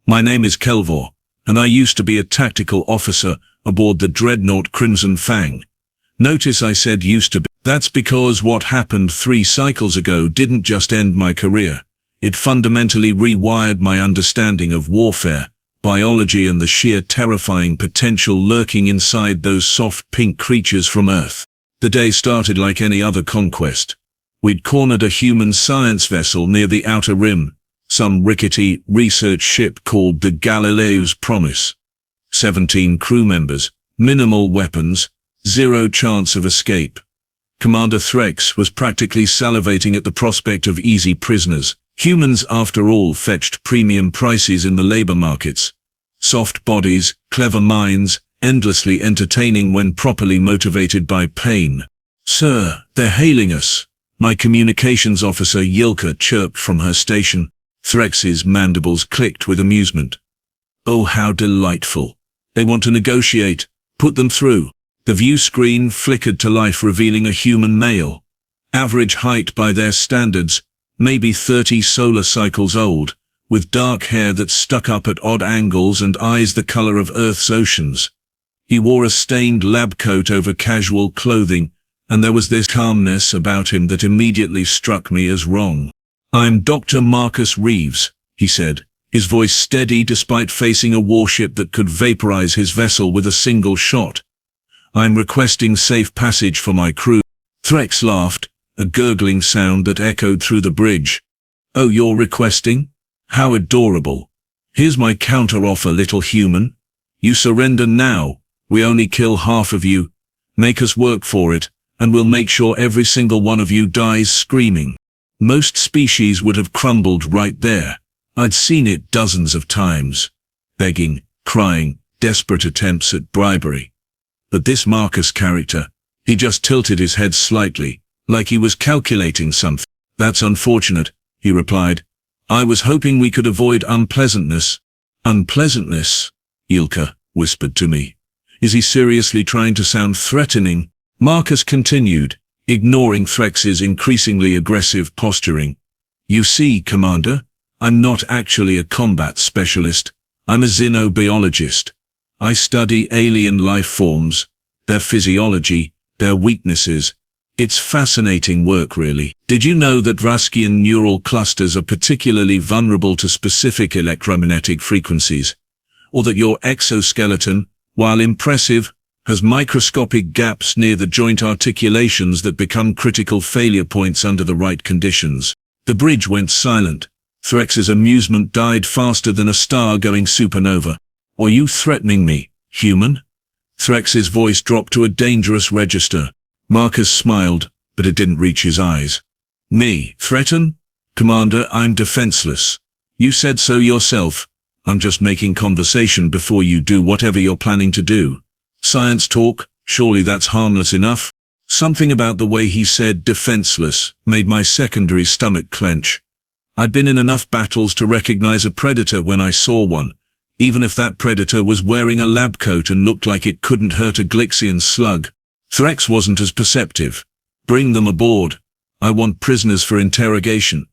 My name is Kelvor, and I used to be a tactical officer aboard the dreadnought Crimson Fang. Notice I said used to be. That's because what happened 3 cycles ago didn't just end my career. It fundamentally rewired my understanding of warfare, biology, and the sheer terrifying potential lurking inside those soft pink creatures from Earth. The day started like any other conquest. We'd cornered a human science vessel near the outer rim, some rickety research ship called the Galileo's Promise. 17 crew members, minimal weapons, zero chance of escape. Commander Threx was practically salivating at the prospect of easy prisoners. Humans, after all, fetched premium prices in the labor markets. Soft bodies, clever minds, endlessly entertaining when properly motivated by pain. "Sir, they're hailing us," my communications officer Yilka chirped from her station. Threx's mandibles clicked with amusement. "Oh, how delightful. They want to negotiate. Put them through." The view screen flickered to life, revealing a human male. Average height by their standards, maybe 30 solar cycles old, with dark hair that stuck up at odd angles and eyes the color of Earth's oceans. He wore a stained lab coat over casual clothing, and there was this calmness about him that immediately struck me as wrong. "I'm Dr. Marcus Reeves," he said, his voice steady despite facing a warship that could vaporize his vessel with a single shot. "I'm requesting safe passage for my crew." Threx laughed, a gurgling sound that echoed through the bridge. "Oh, you're requesting? How adorable. Here's my counter-offer, little human. You surrender now, we only kill half of you. Make us work for it, and we'll make sure every single one of you dies screaming." Most species would have crumbled right there. I'd seen it dozens of times. Begging, crying, desperate attempts at bribery. But this Marcus character, he just tilted his head slightly, like he was calculating something. "That's unfortunate," he replied. "I was hoping we could avoid unpleasantness." "Unpleasantness?" Yilka whispered to me. "Is he seriously trying to sound threatening?" Marcus continued, ignoring Threx's increasingly aggressive posturing. "You see, Commander, I'm not actually a combat specialist. I'm a xenobiologist. I study alien life forms, their physiology, their weaknesses. It's fascinating work, really. Did you know that Raskian neural clusters are particularly vulnerable to specific electromagnetic frequencies? Or that your exoskeleton, while impressive, has microscopic gaps near the joint articulations that become critical failure points under the right conditions? The bridge went silent. Threx's amusement died faster than a star going supernova. "Are you threatening me, human?" Threx's voice dropped to a dangerous register. Marcus smiled, but it didn't reach his eyes. "Me, threaten? Commander, I'm defenseless. You said so yourself. I'm just making conversation before you do whatever you're planning to do. Science talk, surely that's harmless enough." Something about the way he said defenseless made my secondary stomach clench. I'd been in enough battles to recognize a predator when I saw one, even if that predator was wearing a lab coat and looked like it couldn't hurt a Glixian slug. Threx wasn't as perceptive. "Bring them aboard. I want prisoners for interrogation.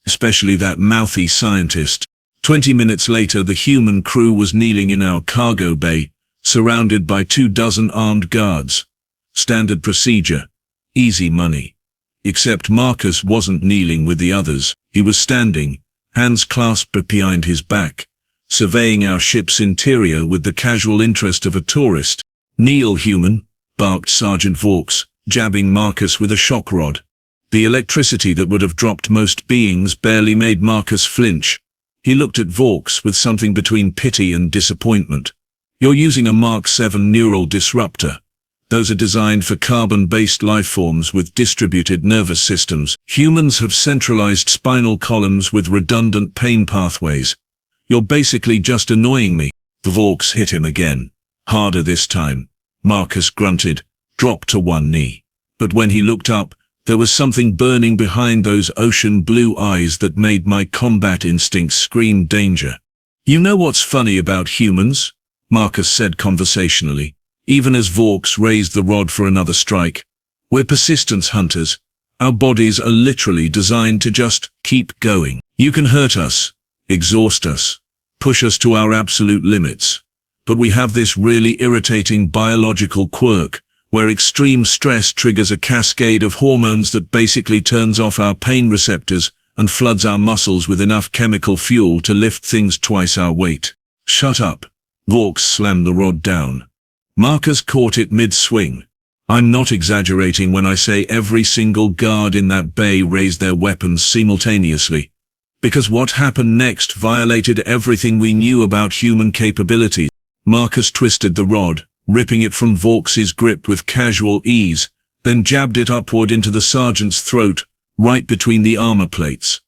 Especially that mouthy scientist." 20 minutes later, the human crew was kneeling in our cargo bay, surrounded by 24 armed guards. Standard procedure. Easy money. Except Marcus wasn't kneeling with the others. He was standing, hands clasped behind his back, surveying our ship's interior with the casual interest of a tourist. "Kneel, human," barked Sergeant Vaux, jabbing Marcus with a shock rod. The electricity that would have dropped most beings barely made Marcus flinch. He looked at Vaux with something between pity and disappointment. "You're using a Mark 7 neural disruptor. Those are designed for carbon-based lifeforms with distributed nervous systems. Humans have centralized spinal columns with redundant pain pathways. You're basically just annoying me." Vaux hit him again. Harder this time. Marcus grunted, dropped to one knee. But when he looked up, there was something burning behind those ocean blue eyes that made my combat instincts scream danger. "You know what's funny about humans?" Marcus said conversationally, even as Vaux raised the rod for another strike. "We're persistence hunters. Our bodies are literally designed to just keep going. You can hurt us, exhaust us, push us to our absolute limits. But we have this really irritating biological quirk, where extreme stress triggers a cascade of hormones that basically turns off our pain receptors and floods our muscles with enough chemical fuel to lift things twice our weight. Shut up. Vaux slammed the rod down. Marcus caught it mid-swing. I'm not exaggerating when I say every single guard in that bay raised their weapons simultaneously. Because what happened next violated everything we knew about human capabilities. Marcus twisted the rod, ripping it from Vaux's grip with casual ease, then jabbed it upward into the sergeant's throat, right between the armor plates.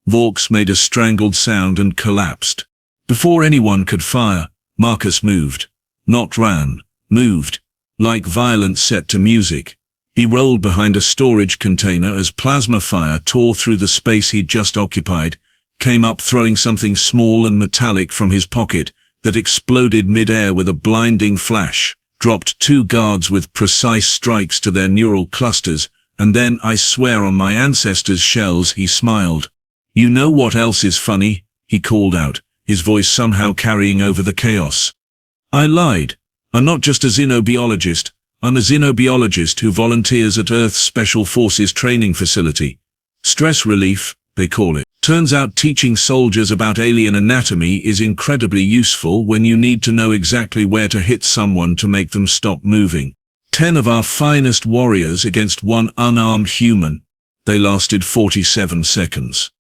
Vaux made a strangled sound and collapsed. Before anyone could fire, Marcus moved. Not ran, moved. Like violence set to music. He rolled behind a storage container as plasma fire tore through the space he'd just occupied, came up throwing something small and metallic from his pocket that exploded mid-air with a blinding flash, dropped 2 guards with precise strikes to their neural clusters, and then, I swear on my ancestors' shells, he smiled. You know what else is funny? He called out, his voice somehow carrying over the chaos. I lied. I'm not just a xenobiologist. I'm a xenobiologist who volunteers at Earth's Special Forces training facility. Stress relief, they call it. Turns out teaching soldiers about alien anatomy is incredibly useful when you need to know exactly where to hit someone to make them stop moving. 10 of our finest warriors against 1 unarmed human. They lasted 47 seconds.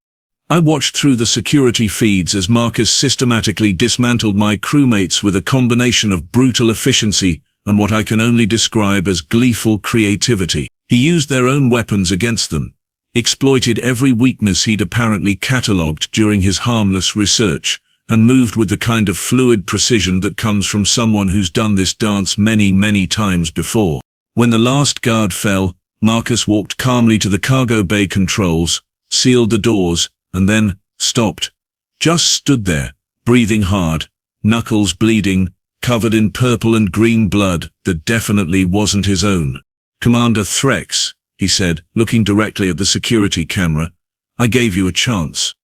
I watched through the security feeds as Marcus systematically dismantled my crewmates with a combination of brutal efficiency and what I can only describe as gleeful creativity. He used their own weapons against them, exploited every weakness he'd apparently catalogued during his harmless research, and moved with the kind of fluid precision that comes from someone who's done this dance many, many times before. When the last guard fell, Marcus walked calmly to the cargo bay controls, sealed the doors, and then stopped. Just stood there, breathing hard, knuckles bleeding, covered in purple and green blood that definitely wasn't his own. Commander Threx, he said, looking directly at the security camera, I gave you a chance.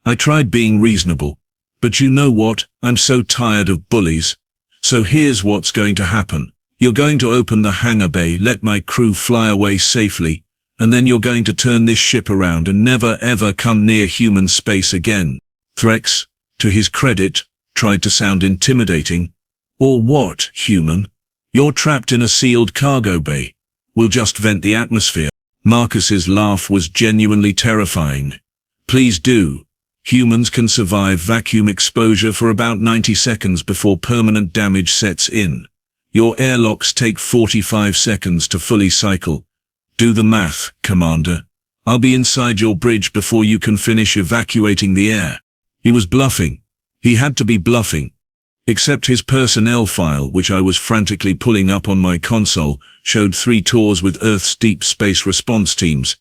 I tried being reasonable. But you know what? I'm so tired of bullies. So here's what's going to happen. You're going to open the hangar bay, let my crew fly away safely, and then you're going to turn this ship around and never ever come near human space again. Threx, to his credit, tried to sound intimidating. Or what, human? You're trapped in a sealed cargo bay. We'll just vent the atmosphere. Marcus's laugh was genuinely terrifying. Please do. Humans can survive vacuum exposure for about 90 seconds before permanent damage sets in. Your airlocks take 45 seconds to fully cycle. Do the math, Commander. I'll be inside your bridge before you can finish evacuating the air. He was bluffing. He had to be bluffing. Except his personnel file, which I was frantically pulling up on my console, showed 3 tours with Earth's deep space response teams,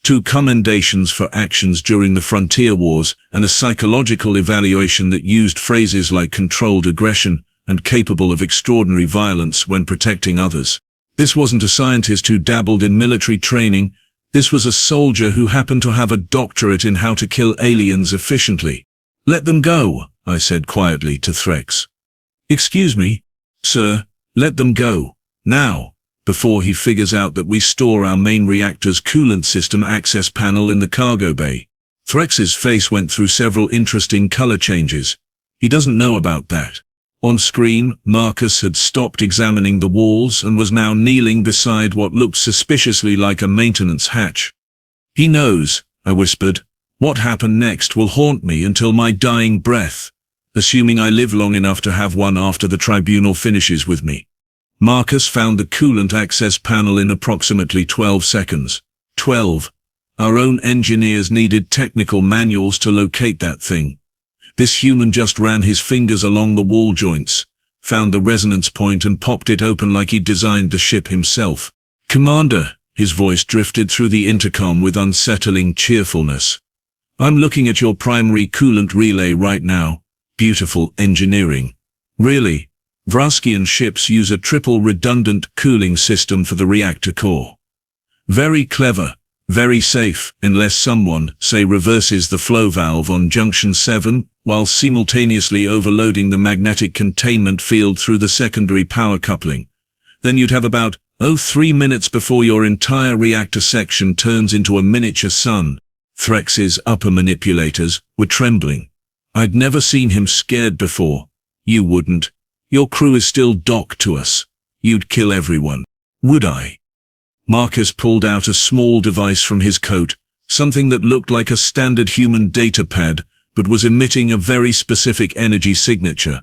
2 commendations for actions during the Frontier Wars, and a psychological evaluation that used phrases like controlled aggression and capable of extraordinary violence when protecting others. This wasn't a scientist who dabbled in military training. This was a soldier who happened to have a doctorate in how to kill aliens efficiently. Let them go, I said quietly to Threx. Excuse me, sir, let them go, now, before he figures out that we store our main reactor's coolant system access panel in the cargo bay. Threx's face went through several interesting color changes. He doesn't know about that. On screen, Marcus had stopped examining the walls and was now kneeling beside what looked suspiciously like a maintenance hatch. He knows, I whispered. What happened next will haunt me until my dying breath, assuming I live long enough to have one after the tribunal finishes with me. Marcus found the coolant access panel in approximately 12 seconds. 12. Our own engineers needed technical manuals to locate that thing. This human just ran his fingers along the wall joints, found the resonance point and popped it open like he'd designed the ship himself. Commander, his voice drifted through the intercom with unsettling cheerfulness. I'm looking at your primary coolant relay right now. Beautiful engineering. Really, Vraskian ships use a triple redundant cooling system for the reactor core. Very clever, Very safe, unless someone, say, reverses the flow valve on junction 7, while simultaneously overloading the magnetic containment field through the secondary power coupling. Then you'd have about 3 minutes before your entire reactor section turns into a miniature sun. Threx's upper manipulators were trembling. I'd never seen him scared before. You wouldn't. Your crew is still docked to us. You'd kill everyone. Would I? Marcus pulled out a small device from his coat, something that looked like a standard human data pad, but was emitting a very specific energy signature.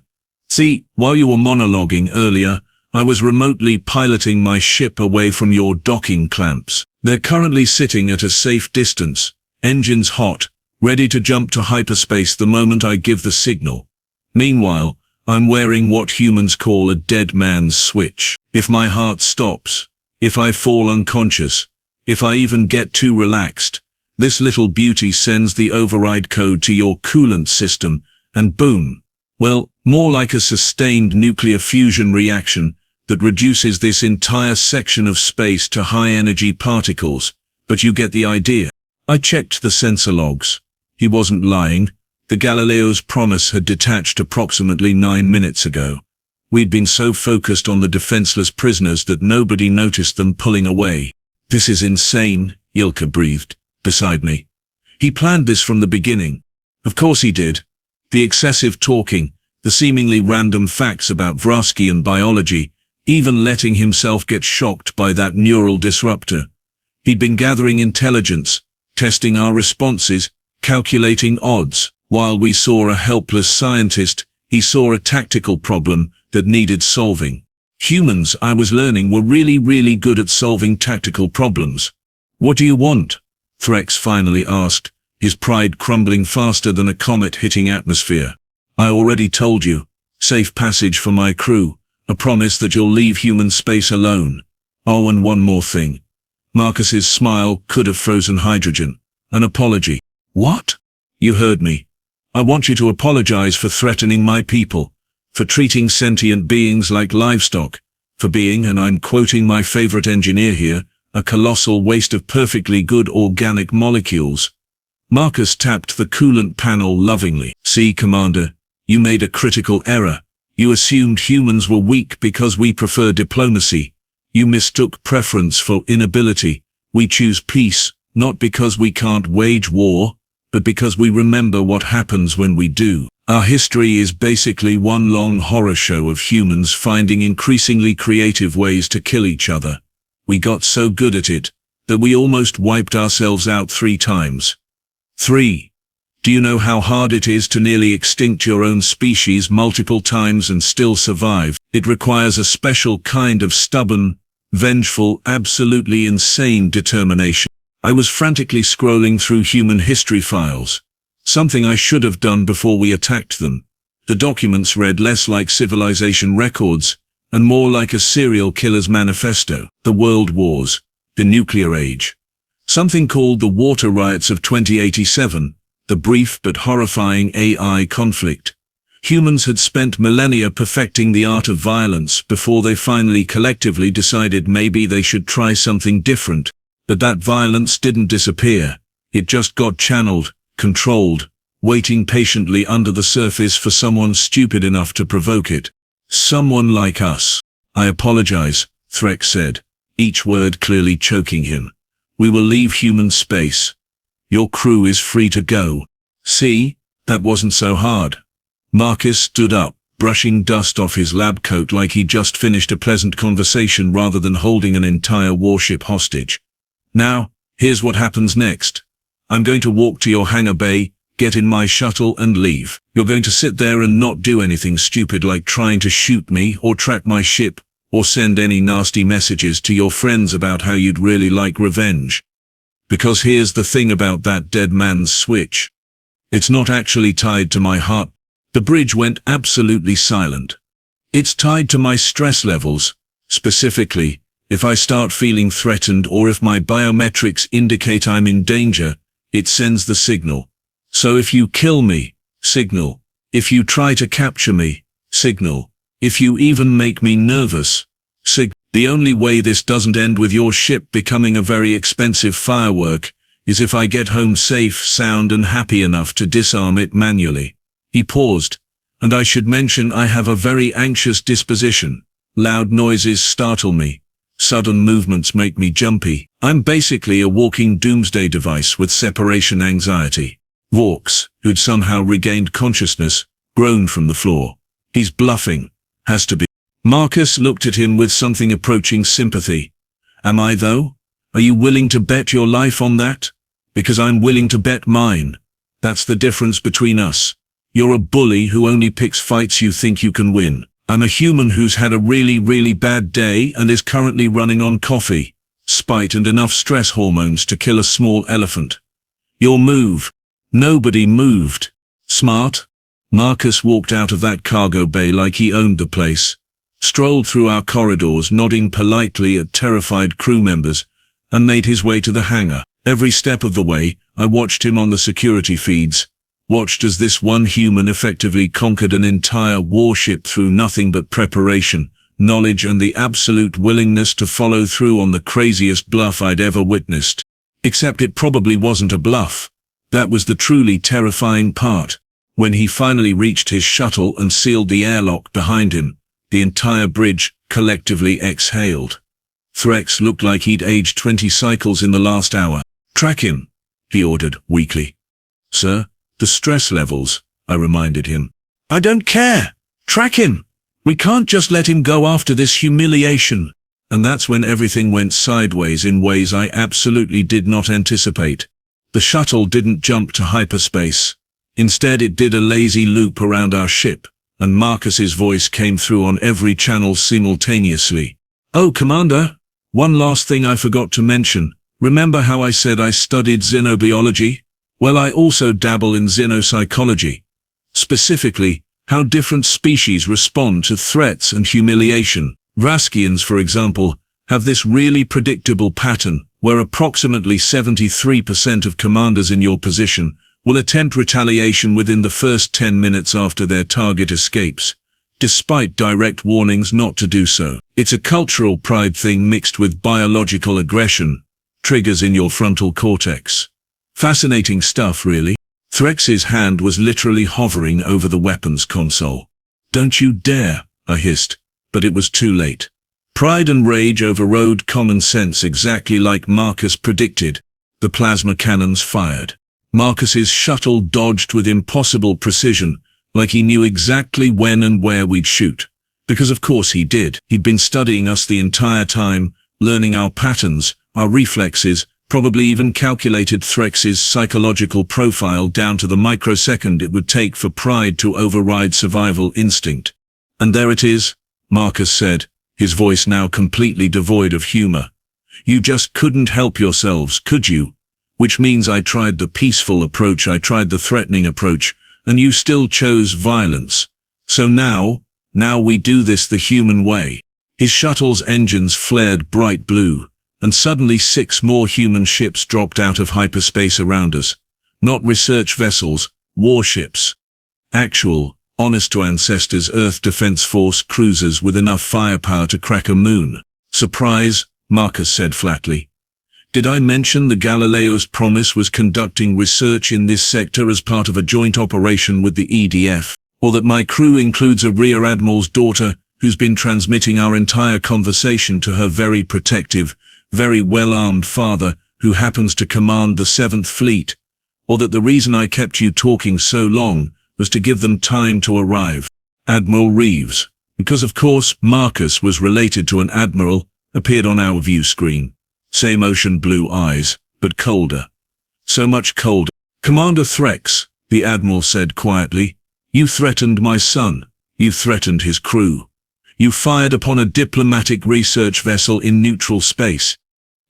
See, while you were monologuing earlier, I was remotely piloting my ship away from your docking clamps. They're currently sitting at a safe distance, engines hot, ready to jump to hyperspace the moment I give the signal. Meanwhile, I'm wearing what humans call a dead man's switch. If my heart stops, if I fall unconscious, if I even get too relaxed, this little beauty sends the override code to your coolant system, and boom. Well, more like a sustained nuclear fusion reaction that reduces this entire section of space to high-energy particles, but you get the idea. I checked the sensor logs. He wasn't lying. The Galileo's promise had detached approximately 9 minutes ago. We'd been so focused on the defenseless prisoners that nobody noticed them pulling away. This is insane, Ilka breathed, beside me. He planned this from the beginning. Of course he did. The excessive talking, the seemingly random facts about Vrasky and biology, even letting himself get shocked by that neural disruptor. He'd been gathering intelligence, testing our responses, calculating odds. While we saw a helpless scientist, he saw a tactical problem that needed solving. Humans, I was learning, were really good at solving tactical problems. What do you want? Threx finally asked, his pride crumbling faster than a comet hitting atmosphere. I already told you. Safe passage for my crew. A promise that you'll leave human space alone. Oh, and one more thing. Marcus's smile could have frozen hydrogen. An apology. What? You heard me. I want you to apologize for threatening my people, for treating sentient beings like livestock, for being, and I'm quoting my favorite engineer here, a colossal waste of perfectly good organic molecules. Marcus tapped the coolant panel lovingly. See, Commander, you made a critical error. You assumed humans were weak because we prefer diplomacy. You mistook preference for inability. We choose peace, not because we can't wage war, but because we remember what happens when we do. Our history is basically one long horror show of humans finding increasingly creative ways to kill each other. We got so good at it that we almost wiped ourselves out 3 times. 3. Do you know how hard it is to nearly extinct your own species multiple times and still survive? It requires a special kind of stubborn, vengeful, absolutely insane determination. I was frantically scrolling through human history files, something I should have done before we attacked them. The documents read less like civilization records and more like a serial killer's manifesto. The world wars, the nuclear age, something called the water riots of 2087, the brief but horrifying AI conflict. Humans had spent millennia perfecting the art of violence before they finally collectively decided maybe they should try something different. But that violence didn't disappear. It just got channeled, controlled, waiting patiently under the surface for someone stupid enough to provoke it. Someone like us. I apologize, Threx said, each word clearly choking him. We will leave human space. Your crew is free to go. See, that wasn't so hard. Marcus stood up, brushing dust off his lab coat like he just finished a pleasant conversation rather than holding an entire warship hostage. Now, here's what happens next. I'm going to walk to your hangar bay, get in my shuttle and leave. You're going to sit there and not do anything stupid like trying to shoot me or track my ship, or send any nasty messages to your friends about how you'd really like revenge. Because here's the thing about that dead man's switch. It's not actually tied to my heart. The bridge went absolutely silent. It's tied to my stress levels, specifically, if I start feeling threatened or if my biometrics indicate I'm in danger, it sends the signal. So if you kill me, signal. If you try to capture me, signal. If you even make me nervous, signal. The only way this doesn't end with your ship becoming a very expensive firework is if I get home safe, sound and happy enough to disarm it manually." He paused. "And I should mention I have a very anxious disposition. Loud noises startle me. Sudden movements make me jumpy. I'm basically a walking doomsday device with separation anxiety." Vaux, who'd somehow regained consciousness, groaned from the floor. "He's bluffing. Has to be." Marcus looked at him with something approaching sympathy. "Am I though? Are you willing to bet your life on that? Because I'm willing to bet mine. That's the difference between us. You're a bully who only picks fights you think you can win. I'm a human who's had a really, really bad day and is currently running on coffee, spite and enough stress hormones to kill a small elephant. Your move." Nobody moved. "Smart." Marcus walked out of that cargo bay like he owned the place, strolled through our corridors nodding politely at terrified crew members, and made his way to the hangar. Every step of the way, I watched him on the security feeds, watched as this one human effectively conquered an entire warship through nothing but preparation, knowledge and the absolute willingness to follow through on the craziest bluff I'd ever witnessed. Except it probably wasn't a bluff. That was the truly terrifying part. When he finally reached his shuttle and sealed the airlock behind him, the entire bridge collectively exhaled. Threx looked like he'd aged 20 cycles in the last hour. "Track him," he ordered weakly. "Sir, the stress levels," I reminded him. "I don't care. Track him. We can't just let him go after this humiliation." And that's when everything went sideways in ways I absolutely did not anticipate. The shuttle didn't jump to hyperspace. Instead it did a lazy loop around our ship, and Marcus's voice came through on every channel simultaneously. "Oh, Commander, one last thing I forgot to mention. Remember how I said I studied xenobiology? Well, I also dabble in xenopsychology. Specifically, how different species respond to threats and humiliation. Vraskians, for example, have this really predictable pattern where approximately 73% of commanders in your position will attempt retaliation within the first 10 minutes after their target escapes, despite direct warnings not to do so. It's a cultural pride thing mixed with biological aggression, triggers in your frontal cortex. Fascinating stuff, really." Threx's hand was literally hovering over the weapons console. "Don't you dare," I hissed, but it was too late. Pride and rage overrode common sense exactly like Marcus predicted. The plasma cannons fired. Marcus's shuttle dodged with impossible precision, like he knew exactly when and where we'd shoot. Because of course he did. He'd been studying us the entire time, learning our patterns, our reflexes, probably even calculated Threx's psychological profile down to the microsecond it would take for pride to override survival instinct. "And there it is," Marcus said, his voice now completely devoid of humor. "You just couldn't help yourselves, could you? Which means I tried the peaceful approach, I tried the threatening approach, and you still chose violence. So now we do this the human way." His shuttle's engines flared bright blue, and suddenly 6 more human ships dropped out of hyperspace around us. Not research vessels, warships. Actual, honest-to-ancestors Earth Defense Force cruisers with enough firepower to crack a moon. "Surprise," Marcus said flatly. "Did I mention the Galileo's promise was conducting research in this sector as part of a joint operation with the EDF? Or that my crew includes a Rear Admiral's daughter who's been transmitting our entire conversation to her very protective, very well-armed father who happens to command the 7th Fleet? Or that the reason I kept you talking so long was to give them time to arrive? Admiral Reeves, because of course Marcus was related to an admiral, appeared on our view screen. Same ocean blue eyes, but colder. So much colder. "Commander Threx," the admiral said quietly, "you threatened my son. You threatened his crew. You fired upon a diplomatic research vessel in neutral space.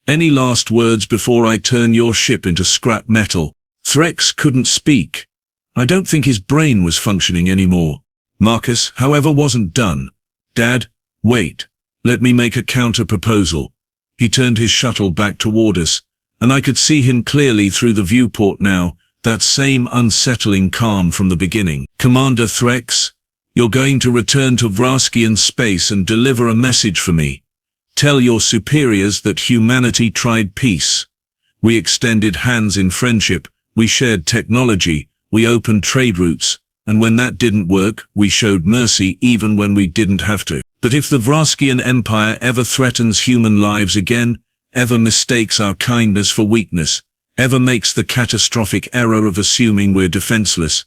Any last words before I turn your ship into scrap metal?" Threx couldn't speak. I don't think his brain was functioning anymore. Marcus, however, wasn't done. "Dad, wait. Let me make a counter-proposal." He turned his shuttle back toward us, and I could see him clearly through the viewport now, that same unsettling calm from the beginning. "Commander Threx, you're going to return to Vraskian space and deliver a message for me. Tell your superiors that humanity tried peace. We extended hands in friendship, we shared technology, we opened trade routes, and when that didn't work, we showed mercy even when we didn't have to. But if the Vraskian Empire ever threatens human lives again, ever mistakes our kindness for weakness, ever makes the catastrophic error of assuming we're defenseless,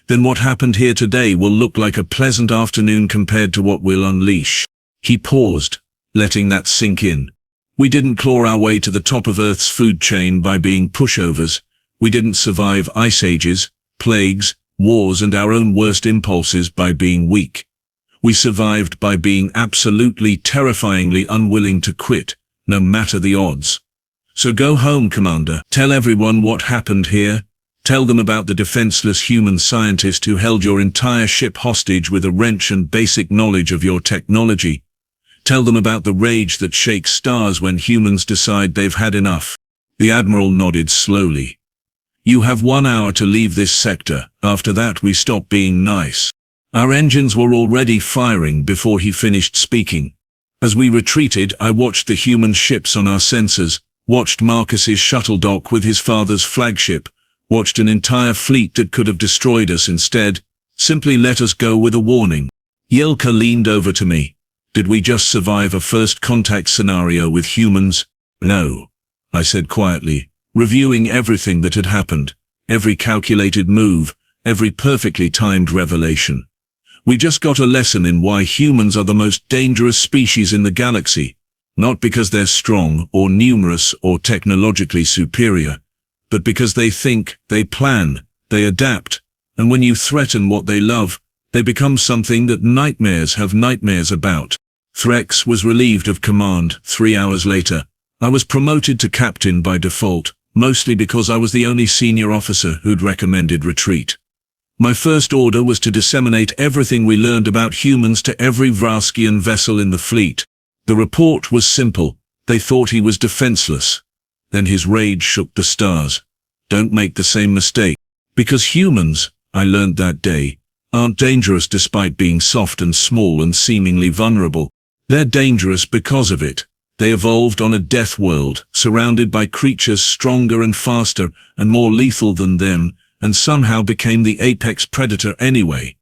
then what happened here today will look like a pleasant afternoon compared to what we'll unleash. He paused, letting that sink in. We didn't claw our way to the top of Earth's food chain by being pushovers. We didn't survive ice ages, plagues, wars and our own worst impulses by being weak. We survived by being absolutely terrifyingly unwilling to quit, no matter the odds. So go home, Commander. Tell everyone what happened here. Tell them about the defenseless human scientist who held your entire ship hostage with a wrench and basic knowledge of your technology. Tell them about the rage that shakes stars when humans decide they've had enough. The Admiral nodded slowly. You have 1 hour to leave this sector. After that we stop being nice. Our engines were already firing before he finished speaking. As we retreated, I watched the human ships on our sensors, watched Marcus's shuttle dock with his father's flagship, watched an entire fleet that could have destroyed us instead, simply let us go with a warning. Yelka leaned over to me. Did we just survive a first contact scenario with humans? No, I said quietly, reviewing everything that had happened, every calculated move, every perfectly timed revelation. We just got a lesson in why humans are the most dangerous species in the galaxy, not because they're strong or numerous or technologically superior, but because they think, they plan, they adapt, and when you threaten what they love, they become something that nightmares have nightmares about. Threx was relieved of command 3 hours later. I was promoted to captain by default, mostly because I was the only senior officer who'd recommended retreat. My first order was to disseminate everything we learned about humans to every Vraskian vessel in the fleet. The report was simple. They thought he was defenseless. Then his rage shook the stars. Don't make the same mistake. Because humans, I learned that day, aren't dangerous despite being soft and small and seemingly vulnerable. They're dangerous because of it. They evolved on a death world, surrounded by creatures stronger and faster and more lethal than them, and somehow became the apex predator anyway.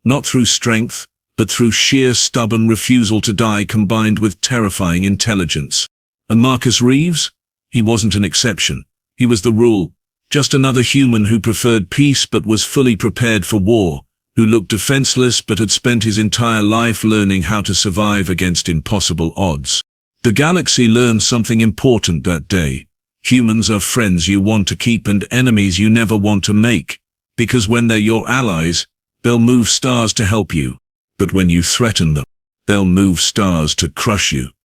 Not through strength, but through sheer stubborn refusal to die combined with terrifying intelligence. And Marcus Reeves? He wasn't an exception. He was the rule. Just another human who preferred peace but was fully prepared for war, who looked defenseless but had spent his entire life learning how to survive against impossible odds. The galaxy learned something important that day. Humans are friends you want to keep and enemies you never want to make, because when they're your allies, they'll move stars to help you. But when you threaten them, they'll move stars to crush you.